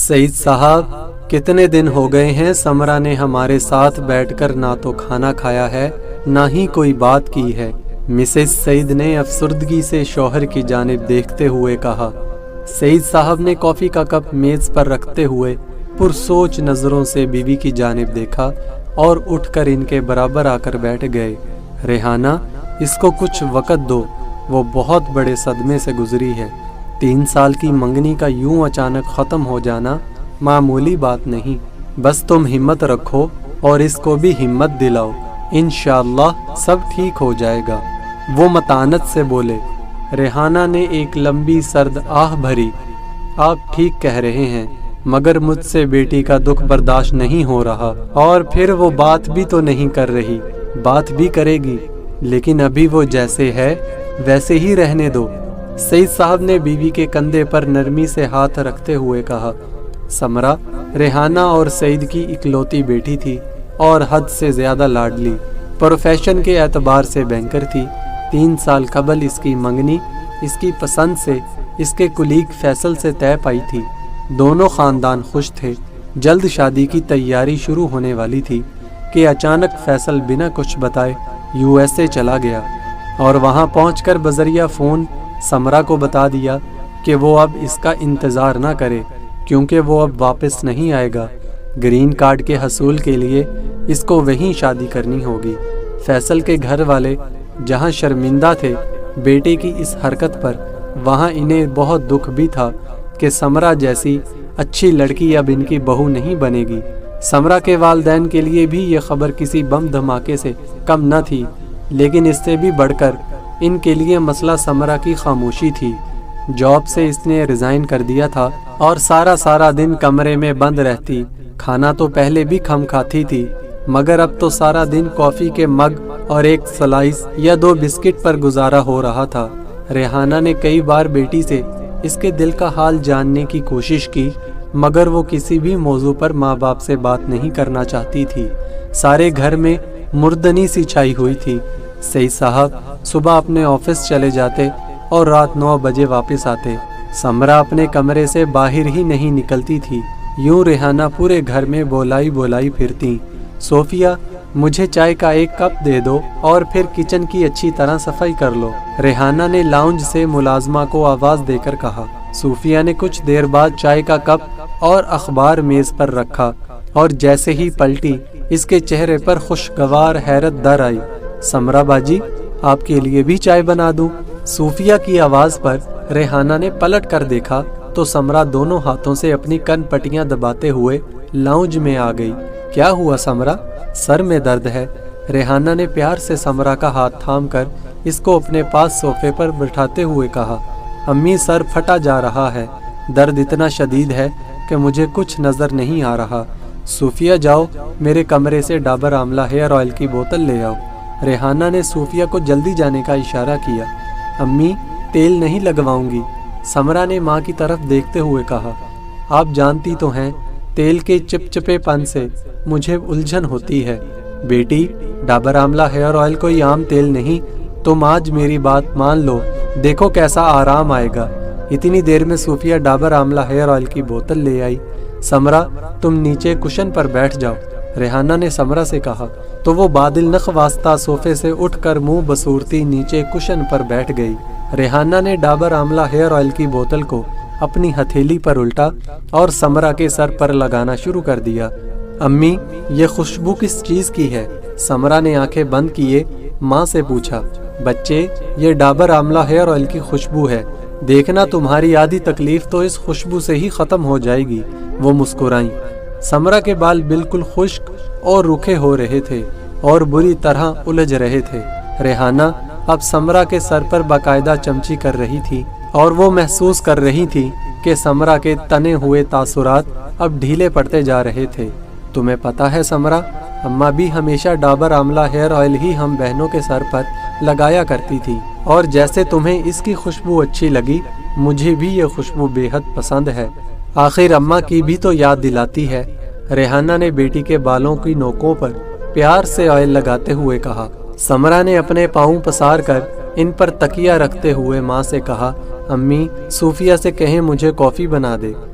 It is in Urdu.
سعید صاحب، کتنے دن ہو گئے ہیں سمرا نے ہمارے ساتھ بیٹھ کر نہ تو کھانا کھایا ہے نہ ہی کوئی بات کی ہے۔ مسز سعید نے افسردگی سے شوہر کی جانب دیکھتے ہوئے کہا۔ سعید صاحب نے کافی کا کپ میز پر رکھتے ہوئے پرسوچ نظروں سے بیوی کی جانب دیکھا اور اٹھ کر ان کے برابر آ کر بیٹھ گئے۔ ریحانہ، اس کو کچھ وقت دو، وہ بہت بڑے صدمے سے گزری ہے۔ 3 سال کی منگنی کا یوں اچانک ختم ہو جانا معمولی بات نہیں۔ بس تم ہمت رکھو اور اس کو بھی ہمت دلاؤ، انشاءاللہ سب ٹھیک ہو جائے گا، وہ متانت سے بولے۔ ریحانہ نے ایک لمبی سرد آہ بھری۔ آپ ٹھیک کہہ رہے ہیں، مگر مجھ سے بیٹی کا دکھ برداشت نہیں ہو رہا۔ اور پھر وہ بات بھی تو نہیں کر رہی۔ بات بھی کرے گی، لیکن ابھی وہ جیسے ہے ویسے ہی رہنے دو۔ سعید صاحب نے بیوی کے کندھے پر نرمی سے ہاتھ رکھتے ہوئے کہا۔ سمرا ریحانہ اور سعید کی اکلوتی بیٹی تھی اور حد سے زیادہ لاڈلی۔ پروفیشن کے اعتبار سے بینکر تھی۔ 3 سال قبل اس کی منگنی اس کی پسند سے اس کے کولیگ فیصل سے طے پائی تھی۔ دونوں خاندان خوش تھے۔ جلد شادی کی تیاری شروع ہونے والی تھی کہ اچانک فیصل بنا کچھ بتائے USA چلا گیا اور وہاں پہنچ کر بذریعہ فون سمرا کو بتا دیا کہ وہ اب اس کا انتظار نہ کرے کیونکہ وہ اب واپس نہیں آئے گا۔ گرین کارڈ کے حصول کے لیے اس کو وہیں شادی کرنی ہوگی۔ فیصل کے گھر والے جہاں شرمندہ تھے بیٹے کی اس حرکت پر، وہاں انہیں بہت دکھ بھی تھا کہ سمرا جیسی اچھی لڑکی اب ان کی بہو نہیں بنے گی۔ سمرا کے والدین کے لیے بھی یہ خبر کسی بم دھماکے سے کم نہ تھی، لیکن اس سے بھی بڑھ کر ان کے لیے مسئلہ سمرا کی خاموشی تھی۔ جاب سے اس نے ریزائن کر دیا تھا اور سارا دن کمرے میں بند رہتی۔ کھانا تو پہلے بھی کم کھاتی تھی، مگر اب تو سارا دن کافی کے مگ اور ایک سلائس یا 2 بسکٹ پر گزارا ہو رہا تھا۔ ریحانہ نے کئی بار بیٹی سے اس کے دل کا حال جاننے کی کوشش کی، مگر وہ کسی بھی موضوع پر ماں باپ سے بات نہیں کرنا چاہتی تھی۔ سارے گھر میں مردنی سی چھائی ہوئی تھی۔ سعید صاحب صبح اپنے آفس چلے جاتے اور رات 9 بجے واپس آتے۔ سمرا اپنے کمرے سے باہر ہی نہیں نکلتی تھی۔ یوں ریحانہ پورے گھر میں بولائی پھرتی۔ صوفیہ، مجھے چائے کا 1 کپ دے دو اور پھر کچن کی اچھی طرح صفائی کر لو، ریحانہ نے لاؤنج سے ملازمہ کو آواز دے کر کہا۔ صوفیہ نے کچھ دیر بعد چائے کا کپ اور اخبار میز پر رکھا اور جیسے ہی پلٹی اس کے چہرے پر خوشگوار حیرت در آئی۔ سمرا باجی، آپ کے لیے بھی چائے بنا دوں؟ صوفیہ کی آواز پر ریحانہ نے پلٹ کر دیکھا تو سمرا دونوں ہاتھوں سے اپنی کن پٹیاں دباتے ہوئے لاؤنج میں آ گئی۔ کیا ہوا سمرا؟ سر میں درد ہے۔ ریحانہ نے پیار سے سمرا کا ہاتھ تھام کر اس کو اپنے پاس صوفے پر بٹھاتے ہوئے کہا۔ امی، سر پھٹا جا رہا ہے، درد اتنا شدید ہے کہ مجھے کچھ نظر نہیں آ رہا۔ صوفیہ، جاؤ میرے کمرے سے ڈابر آملہ ہیئر آئل کی بوتل لے آؤ۔ ریحانہ نے صوفیہ کو جلدی جانے کا اشارہ کیا۔ امی، تیل نہیں لگواؤں گی، سمرا نے ماں کی طرف دیکھتے ہوئے کہا۔ آپ جانتی تو ہیں تیل کے چپچپے پن سے مجھے الجھن ہوتی ہے۔ بیٹی، ڈابر آملہ ہیئر آئل کوئی عام تیل نہیں، تم آج میری بات مان لو، دیکھو کیسا آرام آئے گا۔ اتنی دیر میں صوفیہ ڈابر آملہ ہیئر آئل کی بوتل لے آئی۔ سمرا، تم نیچے کشن پر بیٹھ جاؤ، ریحانہ نے سمرا سے کہا تو وہ بادل نخ واسطہ صوفے سے اٹھ کر منہ بسورتی نیچے کشن پر بیٹھ گئی۔ ریحانہ نے ڈابر آملہ ہیئر آئل کی بوتل کو اپنی ہتھیلی پر الٹا اور سمرا کے سر پر لگانا شروع کر دیا۔ امی، یہ خوشبو کس چیز کی ہے؟ سمرا نے آنکھیں بند کیے ماں سے پوچھا۔ بچے، یہ ڈابر آملہ ہیئر آئل کی خوشبو ہے، دیکھنا تمہاری آدھی تکلیف تو اس خوشبو سے ہی ختم ہو جائے گی، وہ مسکرائیں۔ سمرا کے بال بالکل خشک اور روکھے ہو رہے تھے اور بری طرح الجھ رہے تھے۔ ریحانہ اب سمرا کے سر پر باقاعدہ چمچی کر رہی تھی اور وہ محسوس کر رہی تھی کہ سمرا کے تنے ہوئے تاثرات اب ڈھیلے پڑتے جا رہے تھے۔ تمہیں پتہ ہے سمرا، اماں بھی ہمیشہ ڈابر آملہ ہیئر آئل ہی ہم بہنوں کے سر پر لگایا کرتی تھی، اور جیسے تمہیں اس کی خوشبو اچھی لگی، مجھے بھی یہ خوشبو بے حد پسند ہے۔ آخر اماں کی بھی تو یاد دلاتی ہے، ریحانہ نے بیٹی کے بالوں کی نوکوں پر پیار سے آئل لگاتے ہوئے کہا۔ سمرا نے اپنے پاؤں پسار کر ان پر تکیہ رکھتے ہوئے ماں سے کہا۔ امی، صوفیہ سے کہیں مجھے کافی بنا دے۔